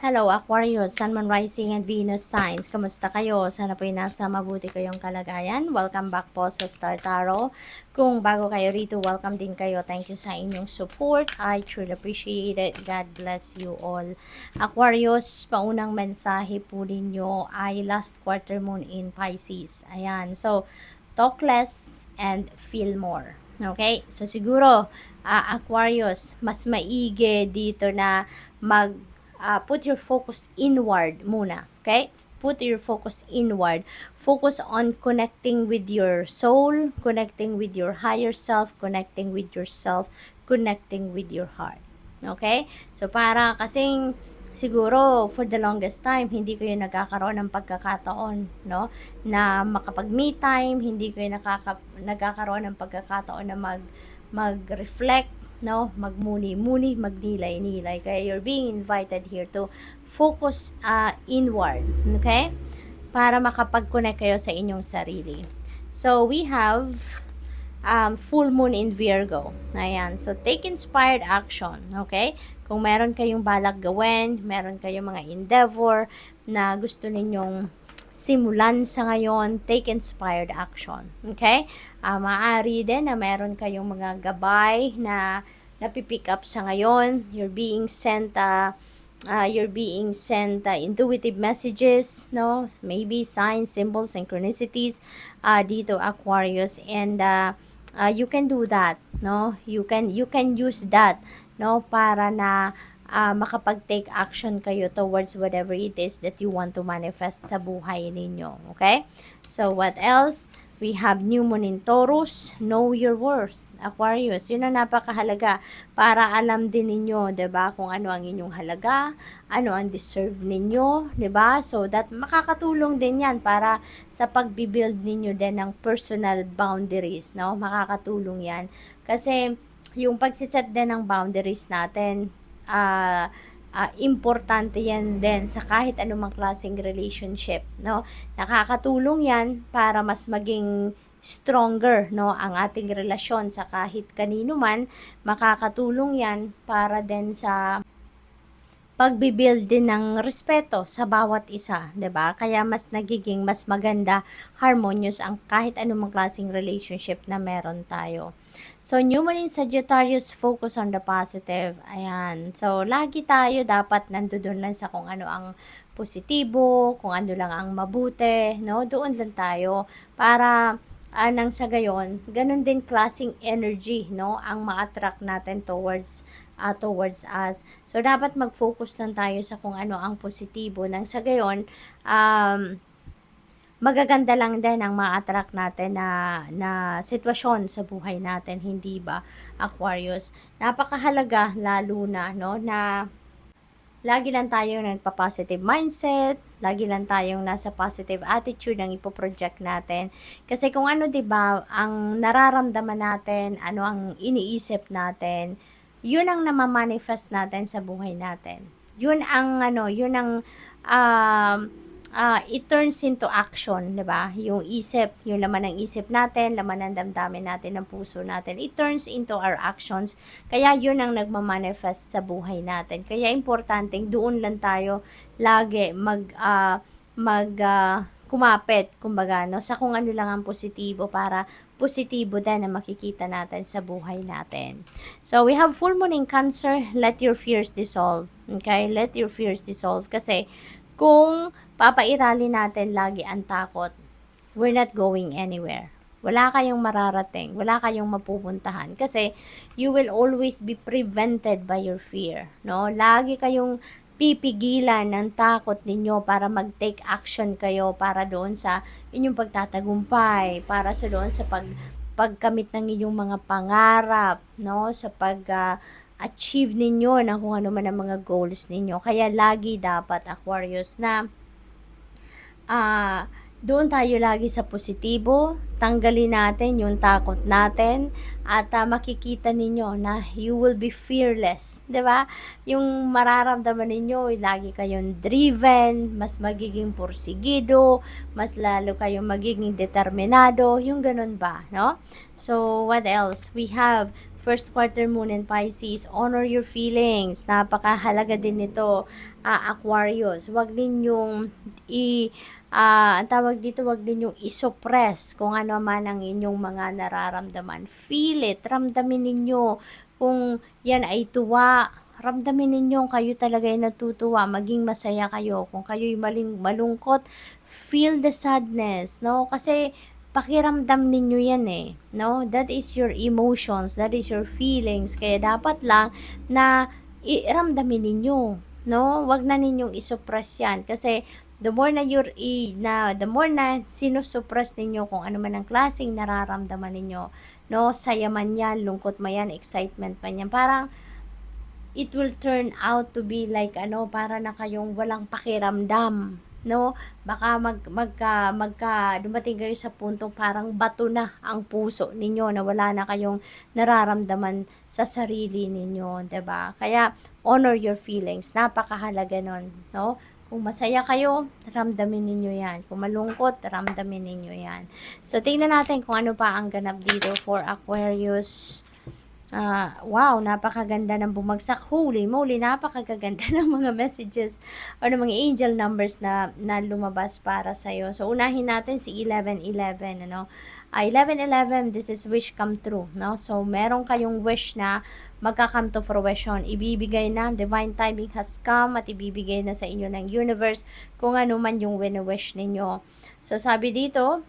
Hello Aquarius, Sun, Moon, Rising, and Venus signs. Kamusta kayo? Sana po nasa mabuti kayong kalagayan. Welcome back po sa Star Tarot. Kung bago kayo rito, welcome din kayo. Thank you sa inyong support. I truly appreciate it. God bless you all. Aquarius, paunang mensahe po ninyo ay last quarter moon in Pisces. Ayan. So, talk less and feel more. Okay? So, siguro, Aquarius, mas maigi dito na put your focus inward muna, okay? Put your focus inward. Focus on connecting with your soul, connecting with your higher self, connecting with yourself, connecting with your heart. Okay? So, para kasing siguro for the longest time, hindi kayo nagkakaroon ng pagkakataon, no? Na makapag-me time, hindi kayo nagkakaroon ng pagkakataon na mag-reflect, no, magmuni-muni, magnilay-nilay. Kaya you're being invited here to focus inward, okay? Para makapag-connect kayo sa inyong sarili. So, we have full moon in Virgo. Ayan. So, take inspired action, okay? Kung meron kayong balak gawin, meron kayong mga endeavor na gusto ninyong simulan sa ngayon, take inspired action. Okay? Maaari din na meron kayong mga gabay na napipick up sa ngayon. You're being sent intuitive messages, no? Maybe signs, symbols, synchronicities dito Aquarius, and you can do that, no? You can use that, no, para na makapag-take action kayo towards whatever it is that you want to manifest sa buhay ninyo. Okay? So, what else? We have new moon in Taurus. Know your worth. Aquarius. Yun ang napakahalaga para alam din ninyo, 'di ba, kung ano ang inyong halaga, ano ang deserve ninyo, 'di ba? So, that makakatulong din 'yan para sa pagbi-build ninyo din ng personal boundaries, no? Makakatulong 'yan. Kasi yung pagsiset din ng boundaries natin, importante yan din sa kahit anumang klaseng relationship, no? Nakakatulong yan para mas maging stronger, no, ang ating relasyon sa kahit kanino man. Makakatulong yan para din sa pagbibuild din ng respeto sa bawat isa, 'di ba? Kaya mas nagiging mas maganda, harmonious ang kahit anumang klaseng relationship na meron tayo. So, new moon in Sagittarius, focus on the positive. Ayan. So, lagi tayo dapat nandoon lang sa kung ano ang positibo, kung ano lang ang mabuti, no? Doon lang tayo para nang sa gayon, ganun din klaseng energy, no, ang ma-attract natin towards us. So, dapat mag-focus lang tayo sa kung ano ang positibo. Nang sa gayon, magaganda lang din ang ma-attract natin na sitwasyon sa buhay natin, hindi ba, Aquarius? Napakahalaga, lalo na, no, na lagi lang tayong nagpa-positive mindset, lagi lang tayong nasa positive attitude ang ipoproject natin. Kasi kung ano, 'di ba, ang nararamdaman natin, ano ang iniisip natin, yun ang namamanifest natin sa buhay natin. Yun ang it turns into action, 'di ba? Yung isip, yung laman ng isip natin, laman ng damdamin natin, ng puso natin, it turns into our actions. Kaya yun ang nagmamanifest sa buhay natin. Kaya importanteng doon lang tayo lagi kumapit, kumbaga, no, sa kung ano lang ang positibo para positibo din na makikita natin sa buhay natin. So, we have full moon in Cancer. Let your fears dissolve. Okay? Let your fears dissolve. Kasi, kung papairali natin lagi ang takot, we're not going anywhere. Wala kayong mararating. Wala kayong mapupuntahan. Kasi, you will always be prevented by your fear. No? Lagi kayong pipigilan ng takot ninyo para mag-take action kayo para doon sa inyong pagtatagumpay, para sa doon sa pagkamit ng inyong mga pangarap, no, sa achieve ninyo ng kung ano man ang mga goals ninyo. Kaya lagi dapat, Aquarius, na doon tayo lagi sa positibo, tanggalin natin yung takot natin, at makikita ninyo na you will be fearless, 'di ba? Yung mararamdaman ninyo, lagi kayong driven, mas magiging porsigido, mas lalo kayong magiging determinado, yung ganun ba, no? So, what else? We have first quarter moon in Pisces, honor your feelings. Napakahalaga din nito, Aquarius. Huwag ninyong ang tawag dito, wag din yung isuppress kung ano man ang inyong mga nararamdaman. Feel it, ramdamin ninyo. Kung yan ay tuwa, ramdamin ninyo kayo talaga ay natutuwa, maging masaya kayo. Kung kayo'y malungkot, feel the sadness, no? Kasi pakiramdam ninyo yan eh, no? That is your emotions, that is your feelings. Kaya dapat lang na iramdamin ninyo, no? Wag na ninyong isuppress yan kasi the more na the more na sinusuppress ninyo kung ano man ang klaseng nararamdaman ninyo, no, saya man yan, lungkot man yan, excitement man yan, parang it will turn out to be like para na kayong walang pakiramdam, no? Baka dumating kayo sa puntong parang bato na ang puso ninyo, na wala na kayong nararamdaman sa sarili ninyo, 'di ba? Kaya honor your feelings, napakahalaga nun, no? Kung masaya kayo, ramdamin ninyo yan. Kung malungkot, ramdamin ninyo yan. So, tingnan natin kung ano pa ang ganap dito for Aquarius. Wow, napakaganda ng bumagsak. Holy moly, napakaganda ng mga messages or ng mga angel numbers na lumabas para sa'yo. So, unahin natin si 1111, 1111, this is wish come true, no? So, meron kayong wish na magka-come to fruition. Ibibigay na, divine timing has come at ibibigay na sa inyo ng universe kung ano man yung wini-wish ninyo. So, sabi dito,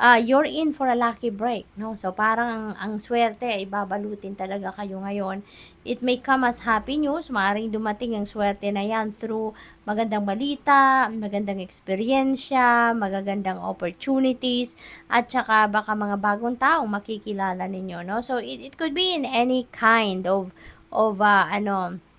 you're in for a lucky break, no? So, parang ang swerte ay babalutin talaga kayo ngayon. It may come as happy news, maaaring dumating ang swerte na yan through magandang balita, magandang eksperyensya, magagandang opportunities, at saka baka mga bagong taong makikilala ninyo, no? So, it could be in any kind of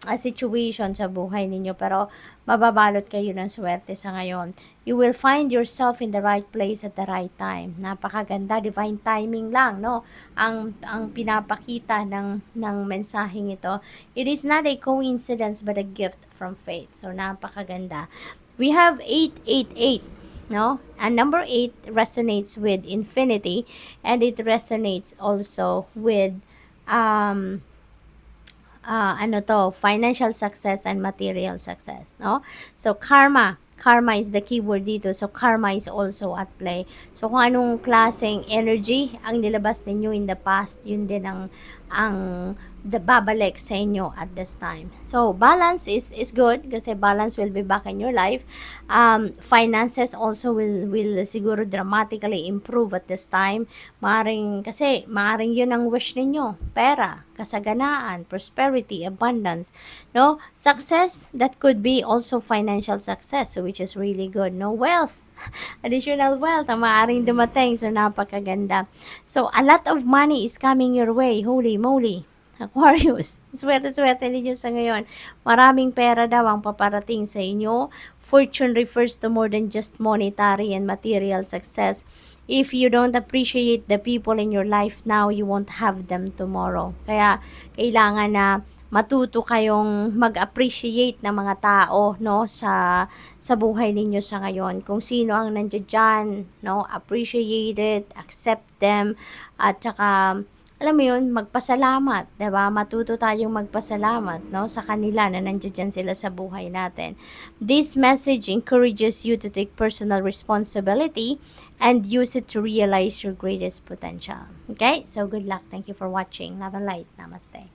a situation sa buhay ninyo, pero mababalot kayo ng swerte sa ngayon. You will find yourself in the right place at the right time. Napakaganda, divine timing lang, no? Ang pinapakita ng mensaheng ito. It is not a coincidence but a gift from fate. So, napakaganda. We have 888. No? And number 8 resonates with infinity, and it resonates also with financial success and material success, no? So, karma is the keyword dito. So, karma is also at play. So, kung anong klaseng energy ang nilabas ninyo in the past, yun din ang babalik sa inyo at this time. So, balance is good kasi balance will be back in your life. Finances also will siguro dramatically improve at this time. Maaring yun ang wish ninyo. Pera, kasaganaan, prosperity, abundance, no? Success, that could be also financial success, so which is really good, no? Wealth, additional wealth ang maaaring dumating, so napakaganda. So, a lot of money is coming your way. Holy moly, Aquarius, swerte-swerte ninyo sa ngayon. Maraming pera daw ang paparating sa inyo. Fortune refers to more than just monetary and material success. If you don't appreciate the people in your life now, you won't have them tomorrow. Kaya, kailangan na matuto kayong mag-appreciate ng mga tao, no, sa buhay ninyo sa ngayon. Kung sino ang nandiyan dyan, no, appreciate it, accept them, at saka alam mo yun, magpasalamat, 'di ba? Matuto tayong magpasalamat, no, sa kanila na nandiyan sila sa buhay natin. This message encourages you to take personal responsibility and use it to realize your greatest potential. Okay? So good luck. Thank you for watching. Love and light. Namaste.